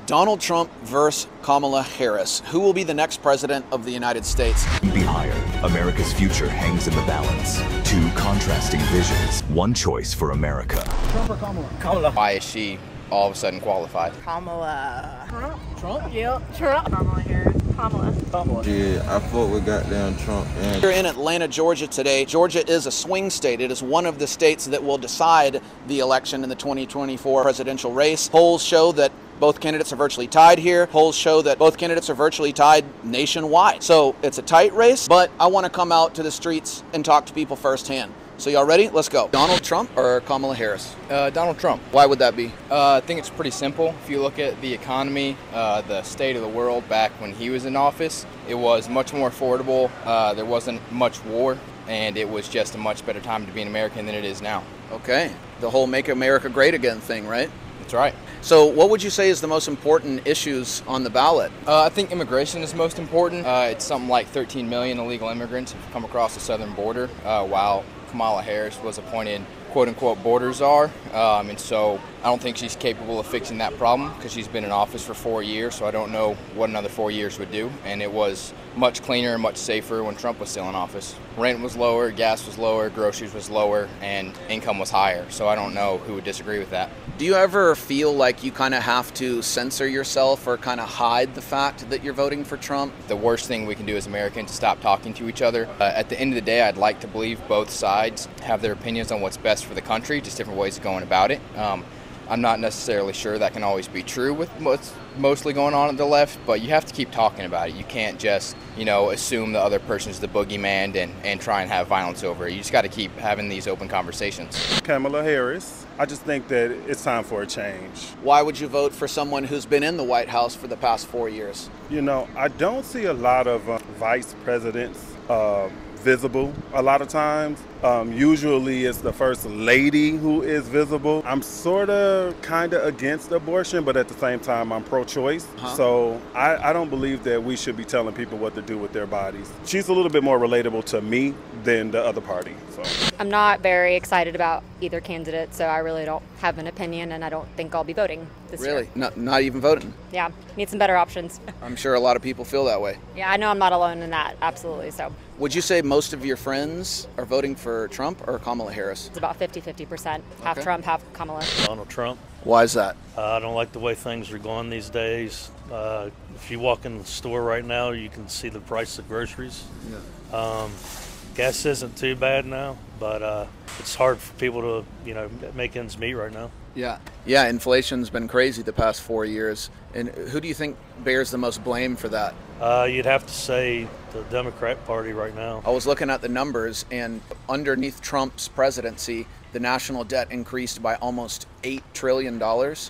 Donald Trump versus Kamala Harris. Who will be the next president of the United States? Be hired. America's future hangs in the balance. Two contrasting visions. One choice for America. Trump or Kamala? Kamala. Why is she all of a sudden qualified? Kamala. Trump? Trump? Yep. Trump. Kamala Harris. Kamala. Kamala. Yeah, I fought with goddamn Trump. And We're in Atlanta, Georgia today. Georgia is a swing state. It is one of the states that will decide the election in the 2024 presidential race. Polls show that both candidates are virtually tied here. Polls show that both candidates are virtually tied nationwide. So it's a tight race, but I want to come out to the streets and talk to people firsthand. So y'all ready? Let's go. Donald Trump or Kamala Harris? Donald Trump. Why would that be? I think it's pretty simple. If you look at the economy, the state of the world back when he was in office, it was much more affordable. There wasn't much war, and it was just a much better time to be an American than it is now. Okay. The whole Make America Great Again thing, right? That's right. So what would you say is the most important issues on the ballot? I think immigration is most important. It's something like 13 million illegal immigrants have come across the southern border, while Kamala Harris was appointed quote-unquote border czar, and so I don't think she's capable of fixing that problem because she's been in office for 4 years, so I don't know what another 4 years would do, and it was much cleaner and much safer when Trump was still in office. Rent was lower, gas was lower, groceries was lower, and income was higher, so I don't know who would disagree with that. Do you ever feel like you kind of have to censor yourself or kind of hide the fact that you're voting for Trump? The worst thing we can do as Americans is stop talking to each other. At the end of the day, I'd like to believe both sides have their opinions on what's best for the country, just different ways of going about it. I'm not necessarily sure that can always be true with what's mostly going on at the left, but you have to keep talking about it. You can't just, assume the other person's the boogeyman and try and have violence over it. You just got to keep having these open conversations. Kamala Harris. I just think that it's time for a change. Why would you vote for someone who's been in the White House for the past 4 years? I don't see a lot of vice presidents visible a lot of times. Usually it's the first lady who is visible. I'm sort of kind of against abortion, but at the same time I'm pro-choice. So I don't believe that we should be telling people what to do with their bodies. She's a little bit more relatable to me than the other party. So I'm not very excited about either candidate, so I really don't have an opinion, and I don't think I'll be voting this year. Really? Not even voting? Yeah, need some better options. I'm sure a lot of people feel that way. Yeah, I know I'm not alone in that, absolutely. So would you say most of your friends are voting for Trump or Kamala Harris? it's about 50-50%. Half Okay. Trump, half Kamala. Donald Trump. Why is that? I don't like the way things are going these days. If you walk in the store right now, you can see the price of groceries. Gas isn't too bad now, but it's hard for people to, make ends meet right now. Yeah, inflation's been crazy the past 4 years. And who do you think bears the most blame for that? You'd have to say the Democrat Party right now. I was looking at the numbers, and underneath Trump's presidency, the national debt increased by almost $8 trillion.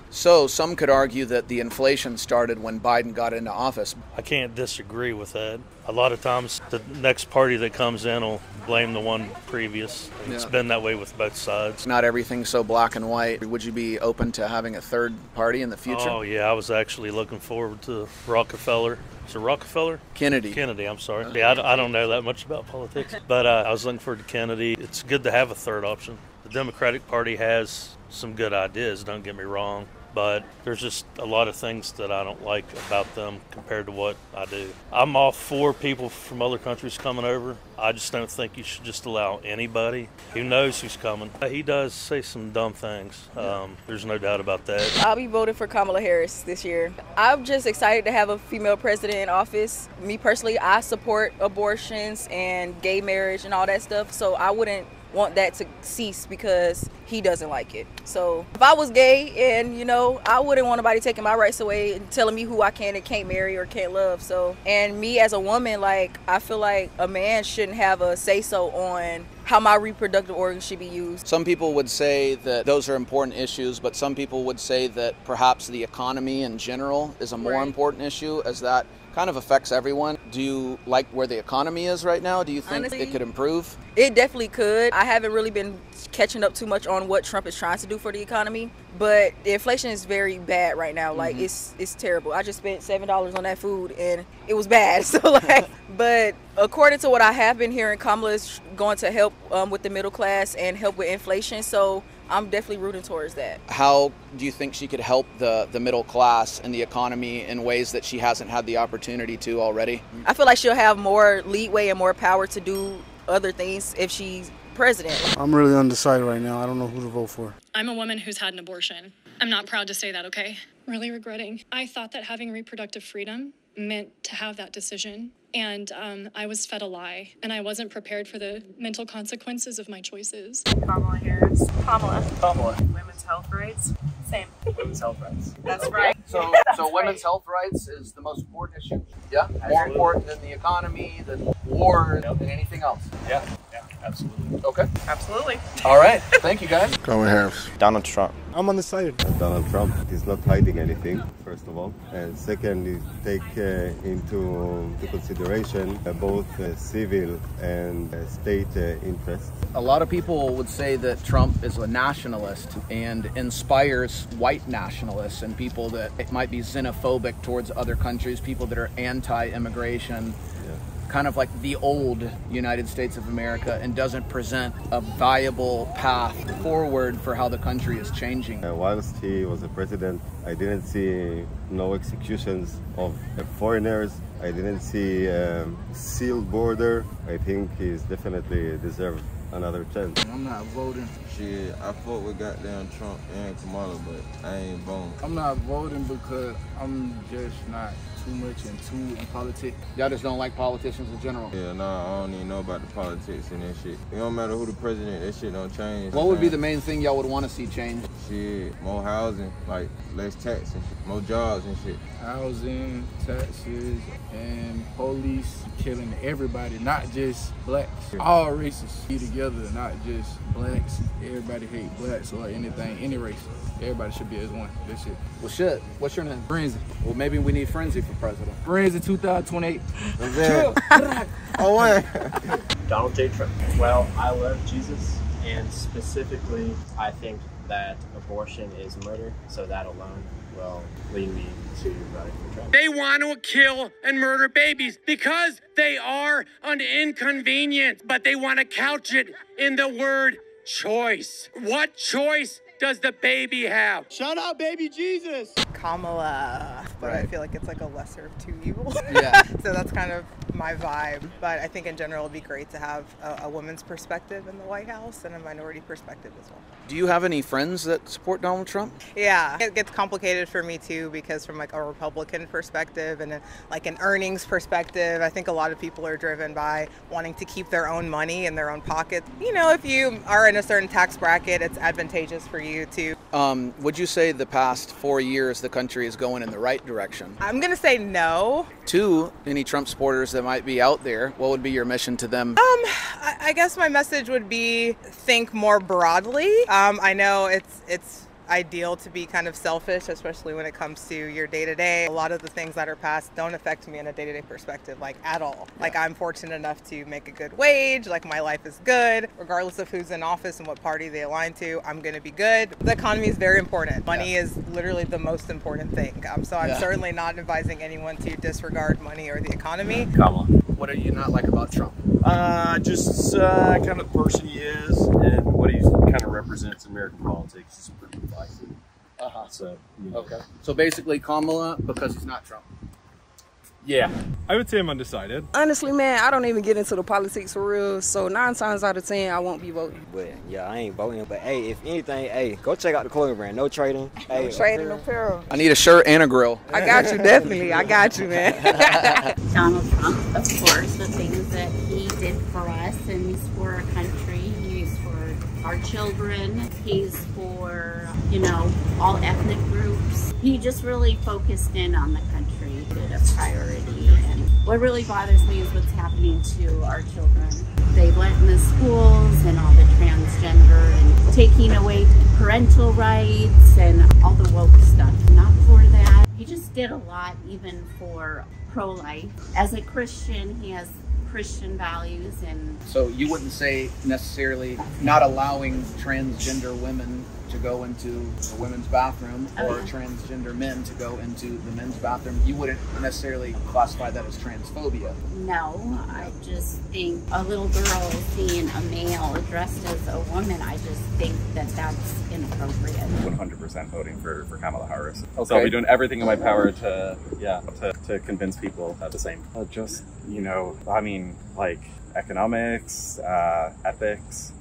So some could argue that the inflation started when Biden got into office. I can't disagree with that. A lot of times the next party that comes in will blame the one previous. It's been that way with both sides. Not everything's so black and white. Would you be open to having a third party in the future? Oh, yeah, I was actually looking forward to Rockefeller. Is it Rockefeller? Kennedy, I'm sorry. Yeah, I don't know that much about politics, but I was looking forward to Kennedy. It's good to have a third option. The Democratic Party has some good ideas, don't get me wrong, but there's just a lot of things that I don't like about them compared to what I do. I'm all for people from other countries coming over. I just don't think you should just allow anybody. Who knows who's coming? He does say some dumb things. There's no doubt about that. I'll be voting for Kamala Harris this year. I'm just excited to have a female president in office. Me personally, I support abortions and gay marriage and all that stuff, so I wouldn't want that to cease because he doesn't like it. So if I was gay and I wouldn't want nobody taking my rights away and telling me who I can and can't marry or can't love. So, and me as a woman, I feel like a man shouldn't have a say-so on how my reproductive organs should be used. some people would say that those are important issues, but some people would say that perhaps the economy in general is a more important issue, as that kind of affects everyone. Do you like where the economy is right now? Do you think Honestly, it could improve? It definitely could. I haven't really been catching up too much on what Trump is trying to do for the economy, but the inflation is very bad right now. It's terrible. I just spent $7 on that food and it was bad. So but according to what I have been hearing, Kamala is going to help with the middle class and help with inflation. So I'm definitely rooting towards that. How do you think she could help the middle class and the economy in ways that she hasn't had the opportunity to already? I feel like she'll have more leeway and more power to do other things if she's president. I'm really undecided right now. I don't know who to vote for. I'm a woman who's had an abortion. I'm not proud to say that, okay? Really regretting. I thought that having reproductive freedom meant to have that decision. And I was fed a lie, and I wasn't prepared for the mental consequences of my choices. Kamala Harris. Kamala. Women's health rights. Same. Women's health rights. That's right. So women's health rights is the most important issue. Yeah, more important than the economy, than war, than anything else. Yeah, absolutely. Okay. Absolutely. All right. Thank you, guys. Kamala Harris. Donald Trump. I'm undecided. Donald Trump is not hiding anything, first of all. And second, is take into consideration both civil and state interests. A lot of people would say that Trump is a nationalist and inspires white nationalists and people that might be xenophobic towards other countries, people that are anti-immigration. Kind of like the old United States of America, and doesn't present a viable path forward for how the country is changing. Whilst he was a president, I didn't see no executions of foreigners. I didn't see sealed border. I think he's definitely deserved another chance. I'm not voting. Shit, I fought with goddamn Trump and Kamala, but I ain't voting. I'm not voting because I'm just not too much in politics. Y'all just don't like politicians in general? Yeah, nah, I don't even know about the politics and that shit. It don't matter who the president, that shit don't change. What would be the main thing y'all would want to see change? Shit, more housing, like less tax and shit, more jobs and shit. Housing, taxes, and police killing everybody, not just blacks. All races be together, not just blacks. Everybody hate blacks or anything, any race. Everybody should be as one. That's it. Well, shit. What's your name? Frenzy. Well, maybe we need Frenzy for president. Frenzy 2028. Oh, what? Donald J. Trump. Well, I love Jesus, and specifically, I think that abortion is murder, so that alone will lead me to voting for Trump. They want to kill and murder babies because they are an inconvenience, but they want to couch it in the word choice. What choice does the baby have? Shout out baby Jesus. Kamala, but Right. I feel like it's like a lesser of two evils. Yeah. So that's kind of my vibe. But I think in general it'd be great to have a woman's perspective in the White House and a minority perspective as well. Do you have any friends that support Donald Trump? Yeah, it gets complicated for me too because from like a Republican perspective and like an earnings perspective, I think a lot of people are driven by wanting to keep their own money in their own pockets. You know, if you are in a certain tax bracket, it's advantageous for you to. Would you say the past 4 years the country is going in the right direction? I'm gonna say no. To any Trump supporters that might be out there, what would be your mission to them? I guess my message would be think more broadly. I know it's ideal to be kind of selfish, especially when it comes to your day-to-day. A lot of the things that are passed don't affect me in a day-to-day perspective, like at all. Yeah. Like I'm fortunate enough to make a good wage, like my life is good, regardless of who's in office and what party they align to, I'm gonna be good. The economy is very important. Money is literally the most important thing. So I'm certainly not advising anyone to disregard money or the economy. Kamala. What do you not like about Trump? Just kind of the person he is and what he kind of represents in American politics is pretty divisive. So, you know. Okay. So basically Kamala because he's not Trump. Yeah. I would say I'm undecided. Honestly, man, I don't even get into the politics for real. So 9 times out of 10, I won't be voting. But yeah, I ain't voting. But hey, if anything, hey, go check out the clothing brand. No trading. No trading, no apparel. I need a shirt and a grill. I got you, definitely. I got you, man. Donald Trump, of course, the things that he did for us, and he's for our country. He's for our children. He's for, you know, all ethnic groups. He just really focused in on the country, did a priority. And what really bothers me is what's happening to our children. They let in the schools and all the transgender and taking away parental rights and all the woke stuff. Not for that. He just did a lot even for pro-life. As a Christian, he has Christian values. And so you wouldn't say necessarily not allowing transgender women to go into the women's bathroom or transgender men to go into the men's bathroom, you wouldn't necessarily classify that as transphobia. No, I just think a little girl seeing a male dressed as a woman, I just think that that's inappropriate. 100% voting for Kamala Harris. So I'll be doing everything in my power to convince people the same. Just, you know, I mean, like economics, ethics,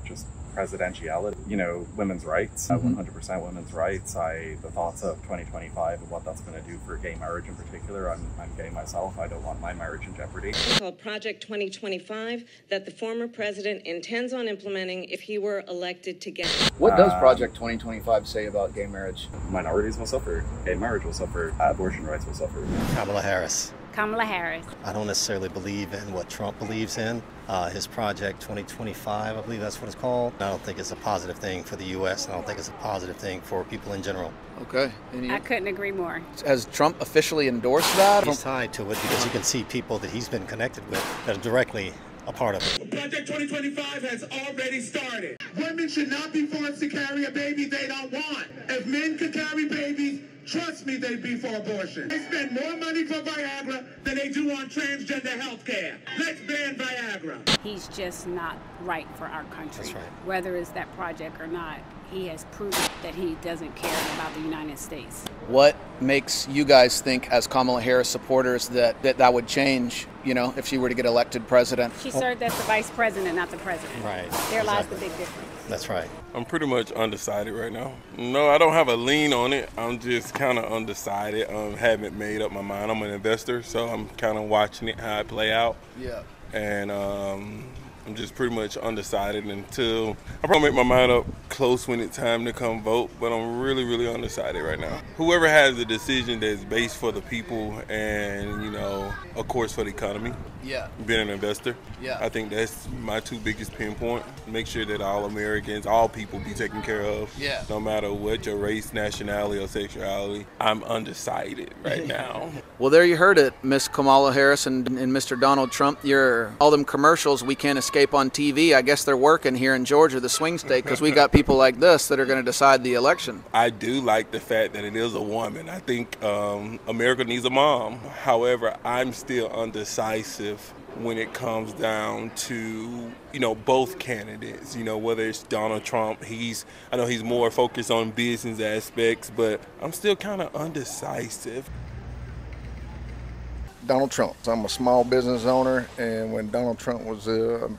just presidentiality, you know, women's rights, 100% women's rights. The thoughts of 2025 and what that's going to do for gay marriage in particular. I'm gay myself. I don't want my marriage in jeopardy. It's called Project 2025 that the former president intends on implementing if he were elected to get. What does Project 2025 say about gay marriage? Minorities will suffer. Gay marriage will suffer. Abortion rights will suffer. Kamala Harris. Kamala Harris. I don't necessarily believe in what Trump believes in. His Project 2025, I believe that's what it's called. I don't think it's a positive thing for the U.S. and I don't think it's a positive thing for people in general. Okay. I couldn't agree more. Has Trump officially endorsed that? He's tied to it because you can see people that he's been connected with that are directly a part of it. Project 2025 has already started. Women should not be forced to carry a baby they don't want. If men could carry babies, trust me, they'd be for abortion. They spend more money for Viagra than they do on transgender health care. Let's ban Viagra. He's just not right for our country. That's right. Whether it's that project or not, he has proven that he doesn't care about the United States. What makes you guys think, as Kamala Harris supporters, that would change, you know, if she were to get elected president? She served as the vice president, not the president. Right. There lies the big difference. That's right. I'm pretty much undecided right now. No, I don't have a lean on it. I'm just kind of undecided. Haven't made up my mind. I'm an investor, so I'm kind of watching it, how it play out. Yeah. And I'm just pretty much undecided until I probably make my mind up close when it's time to come vote, but I'm really, really undecided right now. Whoever has a decision that's based for the people and, you know, of course for the economy. Yeah. Being an investor. Yeah. I think that's my two biggest pinpoint. Make sure that all Americans, all people be taken care of. Yeah. No matter what your race, nationality, or sexuality. I'm undecided right now. Well, there you heard it, Miss Kamala Harris and Mr. Donald Trump. All them commercials we can't escape on TV. I guess they're working here in Georgia, the swing state, because we got people like this that are going to decide the election. I do like the fact that it is a woman. I think America needs a mom. However, I'm still undecisive when it comes down to, you know, both candidates, you know, whether it's Donald Trump, I know he's more focused on business aspects, but I'm still kind of undecisive. Donald Trump. I'm a small business owner, and when Donald Trump was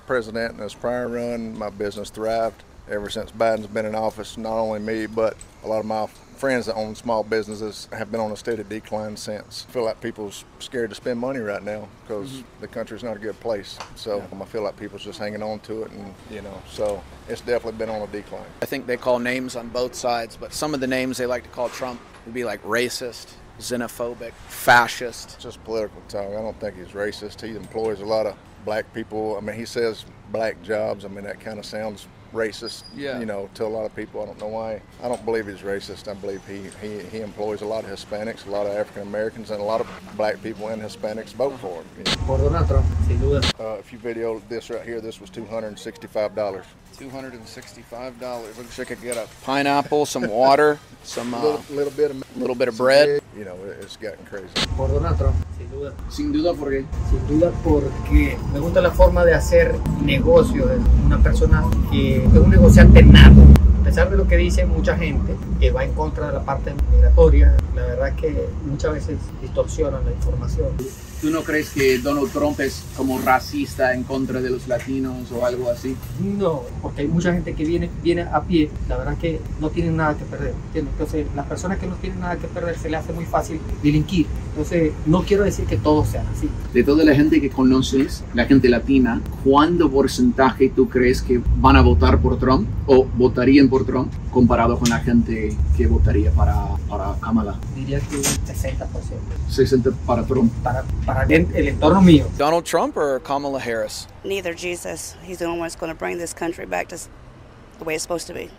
president in his prior run, my business thrived. Ever since Biden's been in office, not only me, but a lot of my friends that own small businesses have been on a steady decline since. I feel like people's scared to spend money right now because the country's not a good place. So I feel like people's just hanging on to it, and you know, so it's definitely been on a decline. I think they call names on both sides, but some of the names they like to call Trump would be like racist, xenophobic, fascist. Just political talk. I don't think he's racist. He employs a lot of black people. I mean, he says black jobs. I mean, that kind of sounds racist, you know, to a lot of people. I don't know why. I don't believe he's racist. I believe he employs a lot of Hispanics, a lot of African Americans, and a lot of black people and Hispanics vote for him. You know? Por Donald Trump, sin duda. If you videoed this right here, this was $265. $265. Looks like I could get a pineapple, some water, some little bit of bread. You know, it's gotten crazy. Por Donald Trump, sin duda. Sin duda, ¿por qué? Sin duda porque me gusta la forma de hacer negocio de una persona que es un negociante nato. A pesar de lo que dice mucha gente que va en contra de la parte migratoria, la verdad que muchas veces distorsionan la información. ¿Tú no crees que Donald Trump es como racista en contra de los latinos o algo así? No, porque hay mucha gente que viene a pie, la verdad que no tienen nada que perder, ¿entiendes? Entonces, las personas que no tienen nada que perder se les hace muy fácil delinquir. Entonces, no quiero decir que todos sean así. De toda la gente que conoces, la gente latina, ¿cuánto porcentaje tú crees que van a votar por Trump o votarían por Trump comparado con la gente que votaría para Kamala? Diría que un 60%. 60 para Trump. Para el entorno mío. Donald Trump or Kamala Harris? Neither Jesus. He's the only one that's going to bring this country back to the way it's supposed to be.